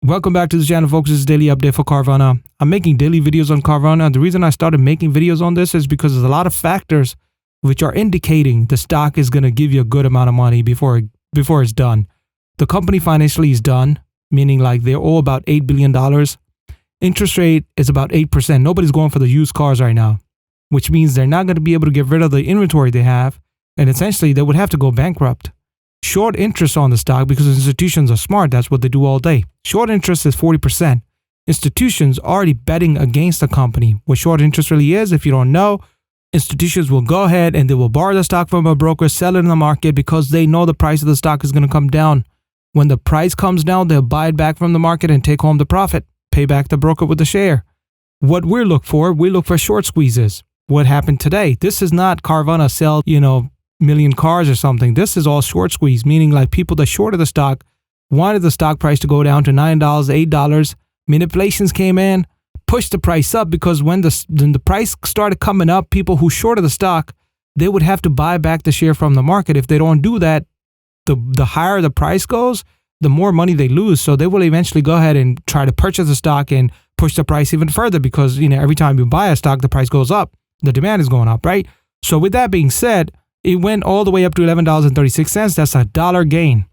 Welcome back to the channel, folks. This is Daily Update for Carvana. I'm making daily videos on Carvana. The reason I started making videos on this is because there's a lot of factors which are indicating the stock is going to give you a good amount of money before it's done. The company financially is done, meaning like they're all about $8 billion. Interest rate is about 8%. Nobody's going for the used cars right now, which means they're not going to be able to get rid of the inventory they have, and essentially they would have to go bankrupt. Short interest on the stock, because institutions are smart, that's what they do all day. Short interest is 40%. Institutions already betting against the company. What short interest really is, if you don't know, institutions will go ahead and they will borrow the stock from a broker, sell it in the market because they know the price of the stock is going to come down. When the price comes down, they'll buy it back from the market and take home the profit, pay back the broker with the share. What we look for short squeezes. What happened today? This is not Carvana sell, million cars or something. This is all short squeeze, meaning like people that shorted the stock wanted the stock price to go down to $9, $8. Manipulations came in, pushed the price up, because when the price started coming up, people who shorted the stock, they would have to buy back the share from the market. If they don't do that, the higher the price goes, the more money they lose. So they will eventually go ahead and try to purchase the stock and push the price even further, because every time you buy a stock, the price goes up. The demand is going up, right? So with that being said, it went all the way up to $11.36. That's a dollar gain.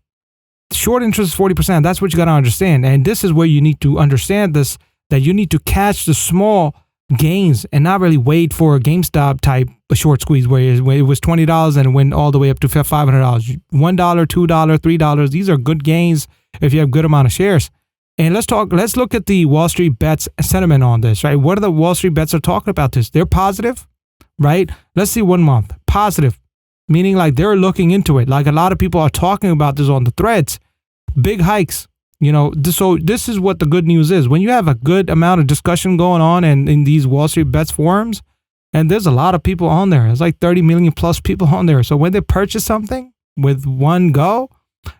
Short interest is 40%. That's what you got to understand. And this is where you need to understand this, that you need to catch the small gains and not really wait for a GameStop type a short squeeze where it was $20 and it went all the way up to $500. $1, $2, $3. These are good gains if you have a good amount of shares. And let's look at the Wall Street bets sentiment on this, right? What are the Wall Street bets are talking about this? They're positive, right? Let's see 1 month. Positive. Meaning like they're looking into it. Like a lot of people are talking about this on the threads. Big hikes. So this is what the good news is. When you have a good amount of discussion going on and in these Wall Street bets forums, and there's a lot of people on there. There's like 30 million plus people on there. So when they purchase something with one go,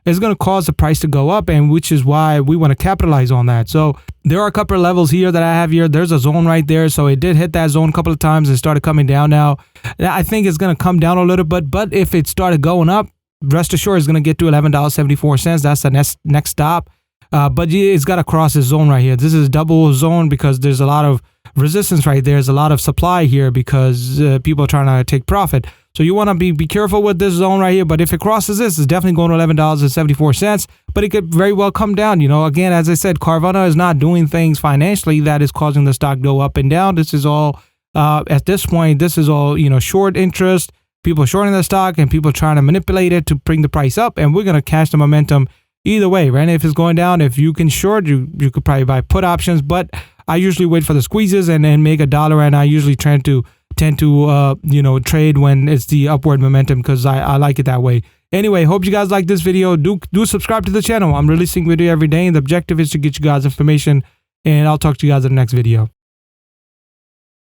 it's going to cause the price to go up, and which is why we want to capitalize on that. So there are a couple of levels here that I have here. There's a zone right there. So it did hit that zone a couple of times and started coming down now. I think it's going to come down a little bit, but if it started going up, rest assured it's going to get to $11.74. That's the next stop. But it's got to cross this zone right here. This is a double zone because there's a lot of resistance right there. There's a lot of supply here because people are trying to take profit. So you want to be careful with this zone right here. But if it crosses this, it's definitely going to $11.74. But it could very well come down. Again, as I said, Carvana is not doing things financially that is causing the stock to go up and down. This is all, at this point, this is all, short interest. People shorting the stock and people trying to manipulate it to bring the price up. And we're going to catch the momentum either way, right? If it's going down, if you can short, you could probably buy put options. But I usually wait for the squeezes and then make a dollar. And I usually tend to trade when it's the upward momentum because I like it that way. Anyway, hope you guys like this video. Do subscribe to the channel. I'm releasing video every day, and the objective is to get you guys information. And I'll talk to you guys in the next video.